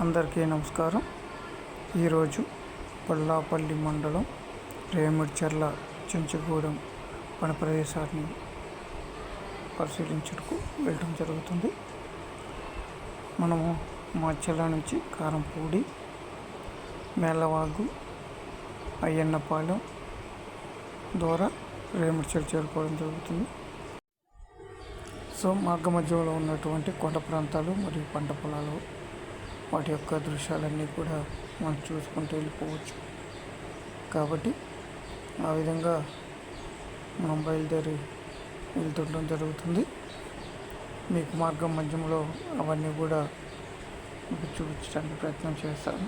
అందరికీ నమస్కారం. ఈరోజు పల్లాపల్లి మండలం రేముడ్చర్ల చెంచుగూడెం పని ప్రదేశాన్ని పరిశీలించుటకు వెళ్ళడం జరుగుతుంది. మనము మాచెల్ల నుంచి కారంపూడి, మేళ్ళవాగు, అయ్యన్నపాలెం ద్వారా రేముడ్చర్ల చేరుకోవడం జరుగుతుంది. సో మార్గ మధ్యలో ఉన్నటువంటి కొండ ప్రాంతాలు మరియు పంట పొలాలు, వాటి యొక్క దృశ్యాలన్నీ కూడా మనం చూసుకుంటూ వెళ్ళిపోవచ్చు. కాబట్టి ఆ విధంగా మనం బయలుదేరి వెళ్తుండడం జరుగుతుంది. మీకు మార్గం మధ్యంలో అవన్నీ కూడా మీకు చూపించడానికి ప్రయత్నం చేస్తాను.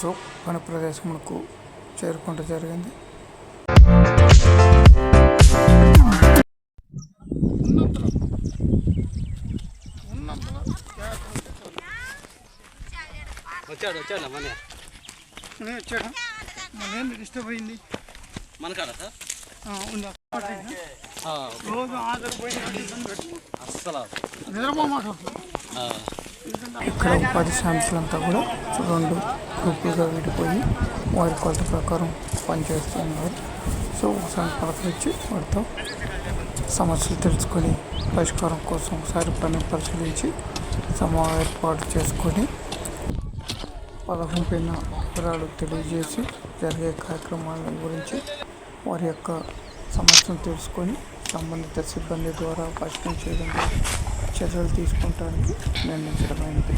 సో పని ప్రదేశములకు చేరుకుంటూ జరిగింది. వచ్చాడు మన డిస్టర్బ్ అయింది మన కాడ సార్ రోజు ఆదరిపోయి అస్సలు నిద్రపోమాట. ఇక్కడ ఉపాధి శాంతులంతా కూడా 2 గ్రూపులుగా విడిపోయి వారి కొలత ప్రకారం పనిచేస్తున్నారు. సో ఒకసారి పలకరించి వారితో సమస్యలు తెలుసుకొని పరిష్కారం కోసం ఒకసారి పని పరిశీలించి సమావేశం ఏర్పాటు చేసుకొని పదకొంపిన వివరాలు తెలియజేసి జరిగే కార్యక్రమాల గురించి వారి యొక్క సమస్యను తెలుసుకొని సంబంధిత సిబ్బంది ద్వారా పరిష్కరించేందుకు చర్యలు తీసుకుంటానికి నిర్ణయించడమైనది.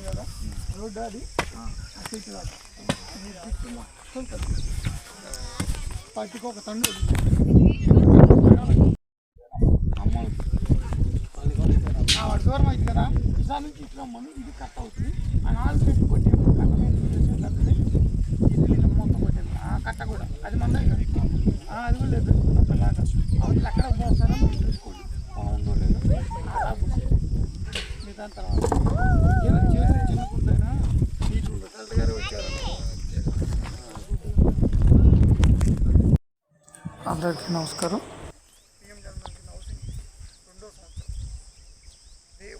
కదా రోడ్డు అది అటు రాదు చుట్టూ మొత్తం కలిపి పట్టుకు ఒక తండ్రి వాడు దూరం అవుతుంది కదా ఇసా నుంచి ఇట్లా మనం ఇది కట్ అవుతుంది ఆ 4 చెట్లు కొట్టి కట్ట మీద కట్టది ఇది మొత్తం కొట్టేది ఆ కట్ట కూడా అది మందే కదా అది కూడా లేదు ఒకలాగా అవన్నీ ఎక్కడ పోస్తారో మీరు చూసుకోండి ఉందో లేదు మీ దాని తర్వాత చేసి చిన్నకుంటైనా నీటి రిజల్ట్ గారు వచ్చారు. అందరికీ నమస్కారం. పిఎం జగన్మోహన్ హౌసింగ్ 2వ సంవత్సరం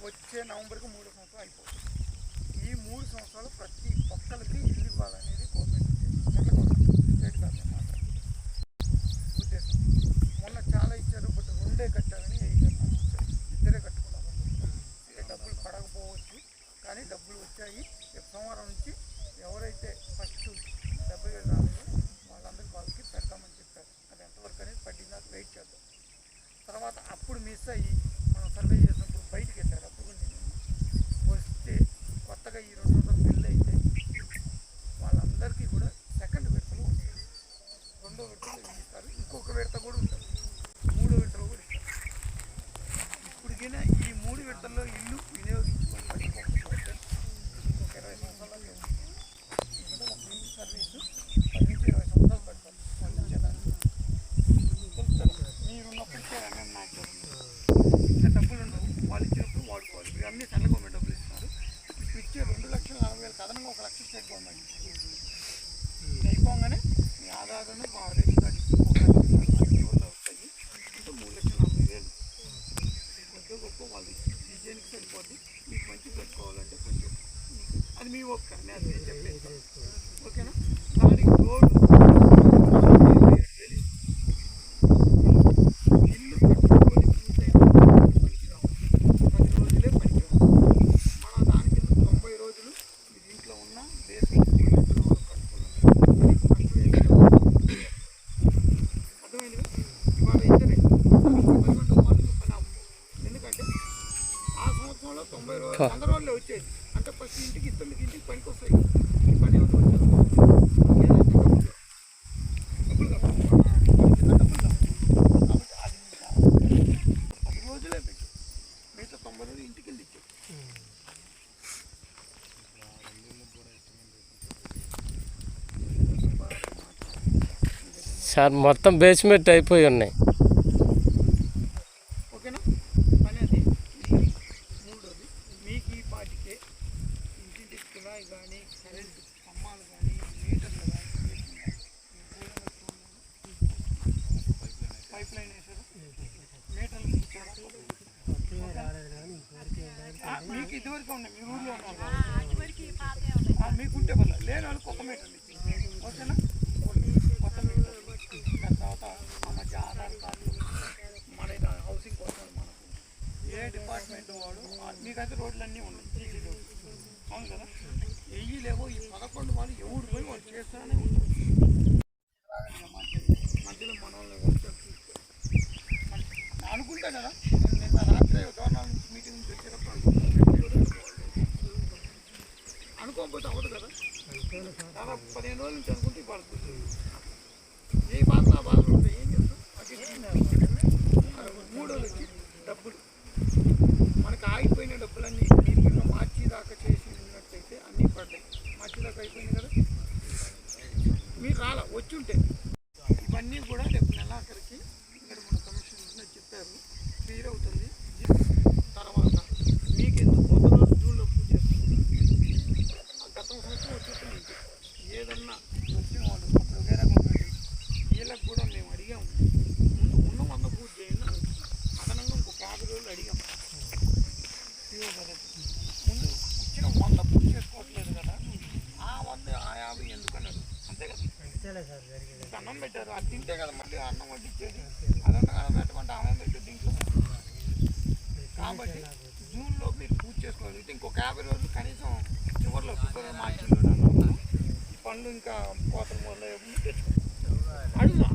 వచ్చే నవంబర్కి 3వ సంవత్సరం అయిపోతుంది. ఈ 3 సంవత్సరాలు ప్రతి ఒక్కరికి ఇల్లు ఇవ్వాలనేది గవర్నమెంట్ స్టేట్ గవర్నమెంట్ మాత్రం ఉద్దేశం. మొన్న చాలా ఇచ్చారు, బట్ 2 కట్టాలని 8 ఇద్దరే కట్టుకున్నారు. డబ్బులు పడకపోవచ్చు కానీ డబ్బులు వచ్చాయి. సోమవారం నుంచి ఎవరైతే ఫస్ట్ 70,000 రాలేదో వాళ్ళకి పెడతామని చెప్పారు. అది ఎంతవరకు అనేది పడిందా వెయిట్ చేద్దాం. తర్వాత అప్పుడు మిస్ అయ్యి మనం సర్వే చేసినప్పుడు బయటికి వెళ్ళారు. అప్పుడు కూడా నేను వస్తే కొత్తగా ఈ 2 రోజులు బిల్లు అయితే వాళ్ళందరికీ కూడా సెకండ్ విడతలు ఉంటాయి. 2వ విడతలు ఇస్తారు, ఇంకొక విడత కూడా ఉంటుంది, 3వ విడతలు కూడా ఇస్తారు. ఇప్పటికైనా ఈ 3 విడతల్లో ఇల్లు వినియోగించుకొని పట్టుకోకపోతే ఇంకొక 20 సంవత్సరాలు ఎందుకంటే ఒక ఇంటి సర్వీసు 10 నుంచి 20 సంవత్సరాలు పడతారు పండించేదాన్ని. మీరున్నప్పటికే ఏమేమి నాకు ఇంకా డబ్బులు ఉండవు, వాళ్ళు ఇచ్చినప్పుడు వాడుకోవాలి. ఇవి అన్నీ సెంట్రల్ గవర్నమెంట్ డబ్బులు ఇస్తున్నారు. ఇప్పుడు ఇచ్చే 2,40,000 అదనంగా 1,00,000 స్టేట్ గవర్నమెంట్ అయిపోగానే మీ ఆధారం రేషన్ కార్డు వస్తాయి. ఇంకా 3,40,000 కొద్దిగా గొప్ప వాళ్ళు డిజైన్కి సరిపోద్ది. మీకు మంచి పెట్టుకోవాలంటే కొంచెం అది మీ ఓపిక, నేను అది చెప్పేది ఓకేనా. దానికి రోడ్డు ఇల్లు కట్టుకొని పూర్తయిన పనికిరావు, 10 రోజులే పనికిరావు. మన దానికి 90 రోజులు మీరు ఇంట్లో ఉన్న బేసిక్ అర్థమైంది. ఇవాళ ఇద్దరే 11 వాళ్ళు పని అవ్వదు. ఎందుకంటే ఆ సంవత్సరంలో 90 రోజులు 100 రోజులే వచ్చేది. అంటే ఫస్ట్ ఇంటికి 9 ఇంటికి పనికి వస్తాయి. ఈ పని ఏమైనా వచ్చేది డబ్బులు కాబట్టి అది 10 రోజులే పెట్టి మిగతా 90 రోజులు ఇంటికి వెళ్ళి ఇచ్చేది. సార్ మొత్తం బేస్మెంట్ అయిపోయి ఉన్నాయి. ఓకేనా. పని అది 3వది. మీకు ఈ పాటికే ఇంటింటి కుళాయి కానీ కరెంటు స్తంభాలు కానీ మీటర్లు కానీ పైప్ లైన్ వేసారు, మీటర్లు మీకు ఇదివరకు ఉన్నాయి. మీ ఊళ్ళో ఉన్నారు మీకుంటే వల్ల లేని వాళ్ళు కొత్త మీటర్లు ఇచ్చింది. ఓకేనా. కొత్త మీటర్లు దాని తర్వాత ఆ మధ్య ఆధార్ కార్డు మన హౌసింగ్ కోసం మనకు ఏ డిపార్ట్మెంట్ వాడు మీకైతే రోడ్లన్నీ ఉన్నాయి, సీసీ రోడ్లు అవును కదా. వెయ్యి లేవో ఈ 11 వాళ్ళు ఎవడు పోయి వాళ్ళు చేస్తానే ఉంటారు. మధ్యలో మన వాళ్ళని అనుకుంటా కదా. నిన్న రాత్రి గవర్నమెంట్ మీటింగ్ నుంచి వచ్చేటప్పుడు అనుకోకపోతే అవ్వదు కదా. దాదాపు 15 రోజుల నుంచి అనుకుంటే ఇవాళ ఏ బాధ ఆ బాధలు ఉంటాయి. ఏం చేస్తాం. అటు 3 వచ్చి డబ్బులు మనకు ఆగిపోయిన డబ్బులన్నీ మీరు మార్చి దాకా చేసి ఉన్నట్టయితే అన్నీ పడ్డాయి. మార్చి దాకా అయిపోయింది కదా. మీరు రాలా వచ్చి ఉంటే ఇవన్నీ కూడా రేపు నెలాఖరికి ఇక్కడ మన కమిషన్ చెప్పారు క్లియర్ అవుతుంది. తర్వాత మీకు ఎందుకు మొదటి రోజు జూన్లో పూజ చేస్తుంది. గత సంవత్సరం వచ్చేప్పుడు ఏదన్నా వచ్చిన వాళ్ళు అప్పుడు వేరే గవర్నమెంట్ వీళ్ళకి కూడా మేము అడిగాము. ఉన్న 100 పూజ చేయండి, అదనంగా ఇంకొక 50 రోజులు అడిగాము. ముందు ఇచ్చిన 100 పూజ చేసుకోవట్లేదు కదా, ఆ 100 ఆ 50 ఎందుకన్నారు. అంతే కదా. అన్నం పెట్టారు, అది తింటే కదా మళ్ళీ అన్నం వడ్డించేది. అదన్నా పెట్టమంటే అన్నం పెట్టే దీంట్లో. కాబట్టి జూన్లో మీరు పూజ చేసుకోగలిగితే ఇంకొక 50 రోజులు కనీసం చివరిలో ఫిబ్రవరి మార్చిలో పనులు ఇంకా కోతలు మొదలయ్యే తెచ్చుకోండి. అడుగుదాం.